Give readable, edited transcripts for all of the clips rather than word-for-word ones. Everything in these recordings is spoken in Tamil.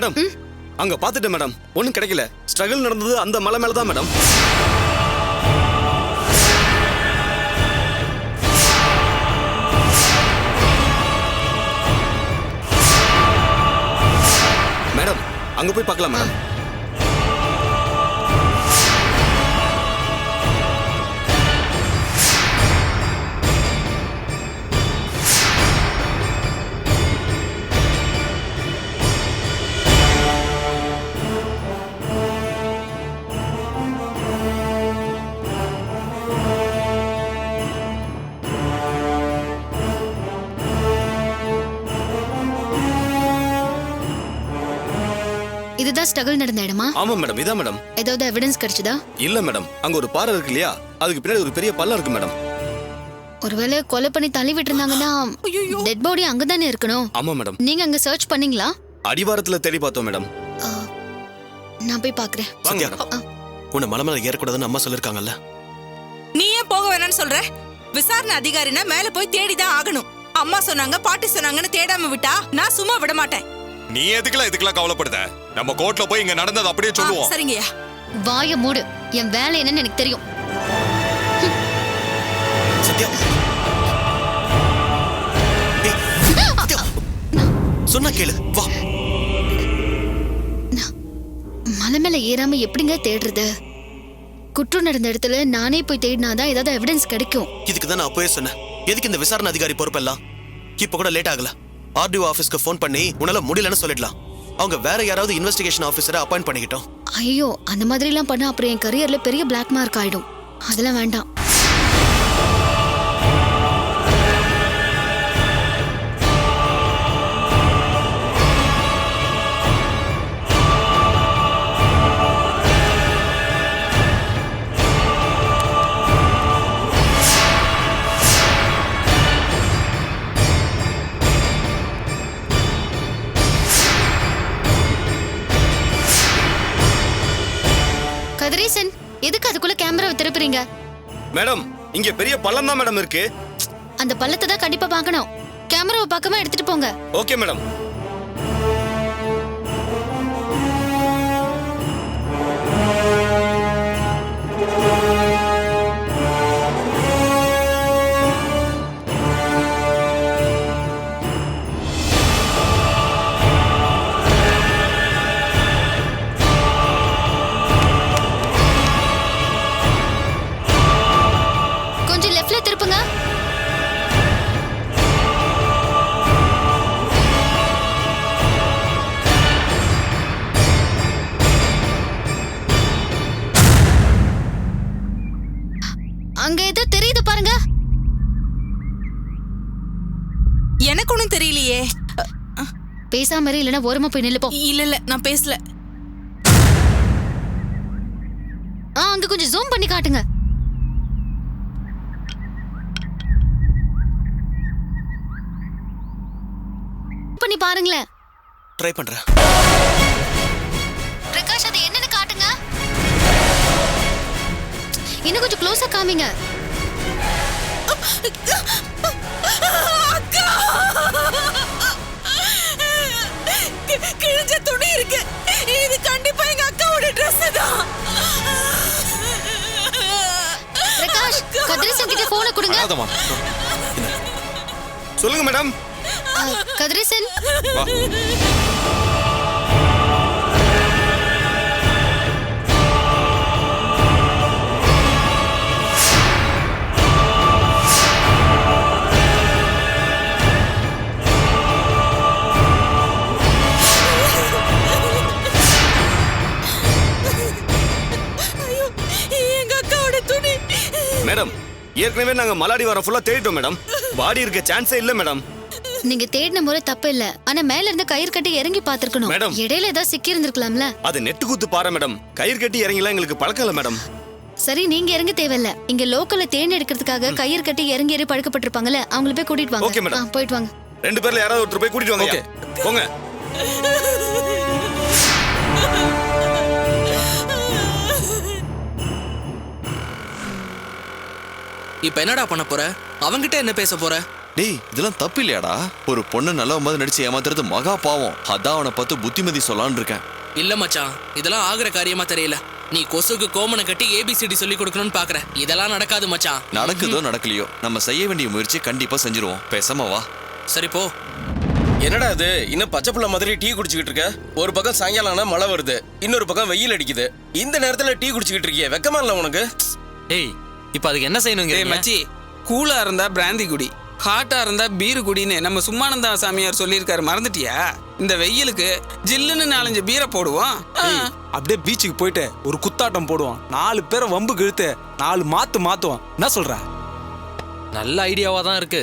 மேடம் அங்க பாத்துட்டேன் மேடம், ஒண்ணும் கிடைக்கல. ஸ்ட்ரகிள் நடந்தது அந்த மலை மேலதான் மேடம். மேடம் அங்க போய் பார்க்கலாம் மேடம். இதுதான் ஸ்ட்ரகிள் நடந்த இடமா? ஆமா மேடம், இதான் மேடம். ஏதாவது எவிடன்ஸ் கிடைச்சதா? இல்ல மேடம், அங்க ஒரு பாறை இருக்கு இல்லையா, அதுக்கு பின்னாடி ஒரு பெரிய பள்ளம் இருக்கு மேடம். ஒருவேளை கொலை பண்ணி தள்ளி விட்டுருந்தாங்கன்னா டெட் பாடி அங்கதானே இருக்கணும். ஆமா மேடம். நீங்க அங்க சர்ச் பண்ணீங்களா? அடிவாரத்துல தேடி பார்த்தோம் மேடம். நான் போய் பாக்குறேன். உன்னை மலை மேல ஏறக்கூடாதுன்னு அம்மா சொல்லிருக்காங்கல்ல. நீ ஏன் போக வேணாம்னு சொல்ற? விசாரணை அதிகாரினா மேல போய் தேடிதான் ஆகணும். அம்மா சொன்னாங்க, பாட்டி சொன்னாங்கன்னு தேடாம விட்டா நான் சும்மா விட மாட்டேன். நீ எதுக்கெல்லாம் கவலைப்படுத? நம்ம கோர்ட்ல போய் இங்க நடந்தது அப்படியே சொல்லுவோம். சரிங்கய்யா. வாய மூடு, என் வேலை என்னன்னு எனக்கு தெரியும். சத்யா, சொன்னா கேளு, வா. மலை மேல ஏறாம எப்படிங்க தேடுறது? குற்றம் நடந்த இடத்துல நானே போய் தேடினாதான் ஏதாவது எவிடன்ஸ் கிடைக்கும். இதுக்கு தான் நான் அப்பவே சொன்னேன், எதுக்கு இந்த விசாரணை அதிகாரி பொறுப்பெல்லாம்? இப்ப கூட லேட் ஆகல. ஆர்டிஓ ஆபீஸ்க்கு ஃபோன் பண்ணி உன்னால முடியலன்னு சொல்லிடலாம். அவங்க வேற யாராவது இன்வெஸ்டிகேஷன் ஆபீசரை அப்பாயிண்ட் பண்ணிக்கிட்டோம். ஐயோ, அந்த மாதிரி எல்லாம் பண்ணா அப்புறம் என் கரியர்ல பெரிய பிளாக் மார்க் ஆயிடும். அதெல்லாம் வேண்டாம். கதிரேசன், எதுக்கு அதுக்குள்ள கேமராவை திருப்புறீங்க? மேடம் இங்க பெரிய பள்ளம் தான் மேடம் இருக்கு. அந்த பள்ளத்தை தான் கண்டிப்பா பார்க்கணும். கேமராவை பார்க்காம எடுத்துட்டு போங்க. Okay madam. கொஞ்சம் லெஃப்ட்ல திருப்புங்க. அங்க ஏதோ தெரியுது பாருங்க. எனக்கு ஒண்ணும் தெரியலையே. பேசாம இரு, இல்லனா ஓரமா போய் நில்லு போ. இல்ல நான் பேசல. அங்க கொஞ்சம் ஜூம் பண்ணி காட்டுங்க. பண்ணி பாருங்களேன். ட்ரை பண்றேன். பிரகாஷ், அது என்னன்னு காட்டுங்க. இன்னும் கொஞ்சம் க்ளோஸா காமிங்க. அக்கா, கிழிஞ்ச துணி இருக்கு. இது கண்டிப்பா எங்க அக்காவோட Dress தான். பிரகாஷ், கதிரேசன் கிட்ட போனை கொடுங்க. சொல்லுங்க மேடம். கதிரேசன், எங்க அக்காவோட துணி. மேடம் ஏற்கனவே நாங்க மலாடி வாரம் ஃபுல்லா தேடிட்டோம் மேடம். பாடி இருக்க சான்ஸே இல்ல மேடம். நீங்க தேடின முறை தப்பு இல்ல. ஆனா மேல இருந்து கயிறு கட்டி இறங்கி பாத்துக்கணும். மேடம், இடையில ஏதாவது சிக்கி இருந்திருக்கலாம்ல. அது நெட்டு குத்து பாறை மேடம். கயிறு கட்டி இறங்கிலாம் எங்களுக்கு பழக்கம் இல்ல மேடம். சரி, நீங்க இறங்க தேவையில்ல. இங்க லோக்கல்ல தேன் எடுக்கிறதுக்காக கயிறு கட்டி இறங்கி ஏறி பழக்கப்பட்டிருப்பாங்கல்ல, அவங்கள போய் கூட்டிட்டு வாங்க. Okay madam. போயிட்டு வாங்க. ரெண்டு பேர்ல யாராவது ஒருத்தர் போய் கூட்டிட்டு வாங்க. ஓகே போங்க. இப்ப என்னடா பண்ண போற? அவங்கிட்ட என்ன பேச போற? டேய் இதெல்லாம் தப்பு இல்லையாடா? ஒரு பொண்ணு நல்ல மாதிரி நடிச்சு ஏமாத்துறது மகா பாவம். அதான் அவனை பார்த்து புத்திமதி சொல்லான்னு இருக்கேன். இல்ல மச்சான், இதெல்லாம் ஆகுற காரியமா தெரியல. நீ கொசுக்கு கோமனை கட்டி ஏபிசிடி சொல்லி கொடுக்கணும்னு பாக்குற. இதெல்லாம் நடக்காது மச்சான். நடக்குதோ நடக்கலையோ நம்ம செய்ய வேண்டிய முயற்சி கண்டிப்பா செஞ்சிருவோம். பேசாம வா. சரி போ. என்னடா இது இன்னும் பச்சை புள்ள மாதிரி டீ குடிச்சுக்கிட்டு இருக்க? ஒரு பக்கம் சாயங்காலம் ஆனா மழை வருது, இன்னொரு பக்கம் வெயில் அடிக்குது. இந்த நேரத்துல டீ குடிச்சுக்கிட்டு இருக்கிய, வெக்கமா இல்ல உனக்கு? ஏய் இப்ப அதுக்கு என்ன செய்யணுங்க? மச்சி, கூலா இருந்தா பிராந்தி குடி, ஹாட்டா இருந்தா பீரு குடின்னு நம்ம சும்மானந்தா சாமியார் சொல்லியிருக்காரு, மறந்துட்டியா? இந்த வெயிலுக்கு ஜில்லுன்னு 4-5 பீரை போடுவோம். அப்படியே பீச்சுக்கு போயிட்டு ஒரு குத்தாட்டம் போடுவோம். 4 பேரை வம்புக்கு இழுத்து 4 மாத்துவோம். என்ன சொல்ற? நல்ல ஐடியாவா தான் இருக்கு.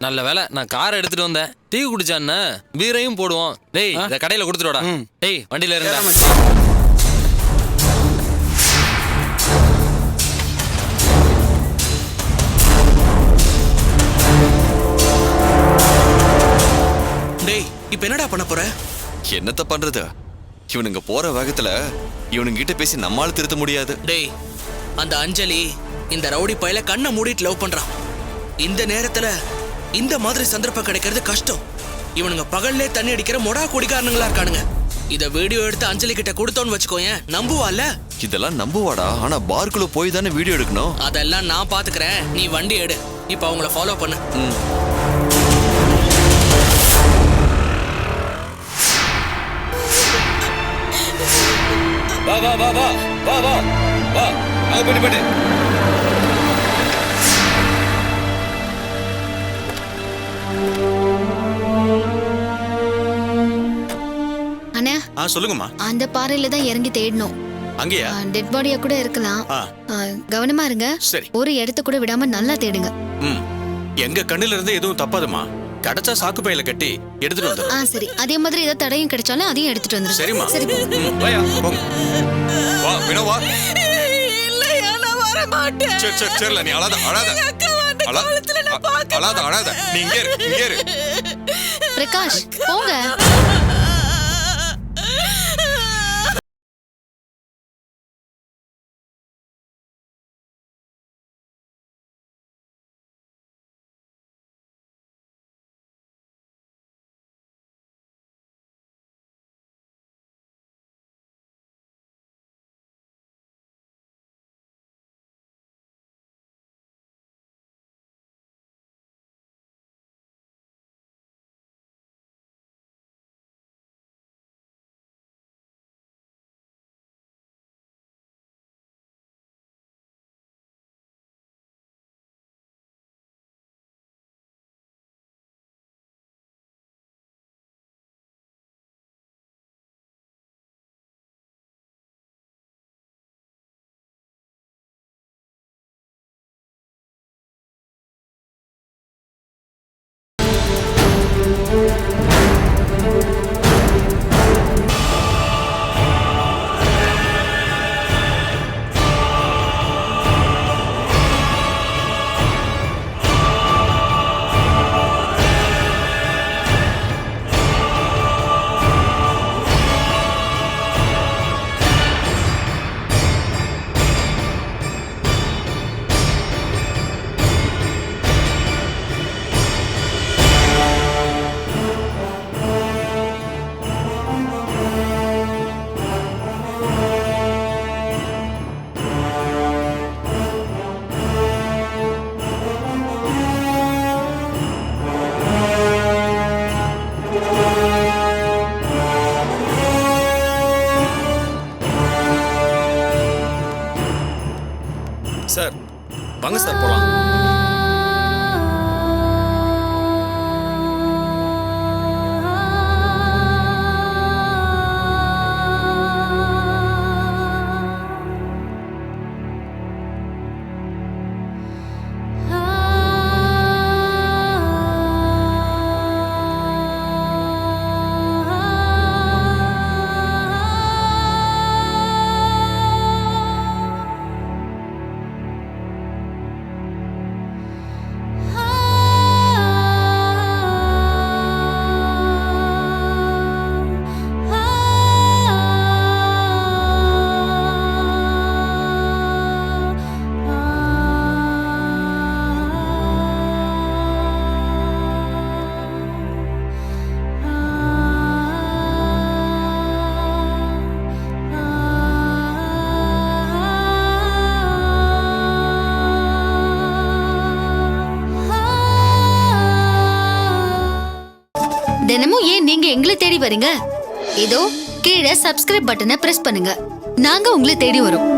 நல்ல வேலை நான் காரை எடுத்துட்டு வந்தேன். டீ குடிச்சான்னு பீரையும் போடுவோம். டேய் இத கடையில கொடுத்துடுடா. டேய் வண்டியில இருங்க. டேய் இப்ப என்னடா பண்ண போற? என்னத்த பண்றது? இவனுங்க போற வேகத்துல இவனுங்க கிட்ட பேசி நம்மால திருத்த முடியாது. டேய் அந்த அஞ்சலி இந்த ரவுடி பையல கண்ணை மூடிட்டு லவ் பண்றான். இந்த நேரத்துல இந்த மாதிரி சந்தர்ப்பம் கிடைக்கிறது கஷ்டம். இவனுங்க பகல்லே தண்ணி அடிக்கிற மொடா குடிக்காரனுங்களா இருக்கானுங்க. இத வீடியோ எடுத்து அஞ்சலி கிட்ட கொடுத்தோன்னு வச்சுக்கோயேன், நம்புவால? இதெல்லாம் நம்புவாடா? ஆனா பார்க்குள்ள போய் தானே வீடியோ எடுக்கணும். அதெல்லாம் நான் பாத்துக்கிறேன், நீ வண்டி எடு. இப்ப அவங்கள ஃபாலோ பண்ணு. வா வா வா வா வா வா வா அங்க போயிட்டு அண்ணா சொல்லுங்கம்மா. அந்த பாறையில தான் இறங்கி தேடணும். அங்கேயா? டெட் பாடியா கூட இருக்கலாம். கவனமா இருங்க. சரி. ஒரு இடத்த கூட விடாம நல்லா தேடுங்க. எங்க கண்ணுல இருந்து எதுவும் தப்பாதுமா. கிடைச்சா சாக்கு பையில கட்டி எடுத்துட்டு வந்துடும். சரி. அதே மாதிரி ஏதாவது தடையும் கிடைச்சாலும் அதையும் எடுத்துட்டு வந்துருங்க. சரிம்மா. சரி வாயா போங்க. வா வினோ வா. இல்லையா நான் வர மாட்டேன். சரி சரி சரில நீ அழாத அழாத அழாத அழாத. நீ இங்கே இரு. பிரகாஷ் போங்க. சார் வாங்க சார் போலாம். தினமும் ஏன் நீங்க எங்களை தேடி வரீங்க? இதோ கீழே சப்ஸ்கிரைப் பட்டனை பிரஸ் பண்ணுங்க, நாங்க உங்களை தேடி வரோம்.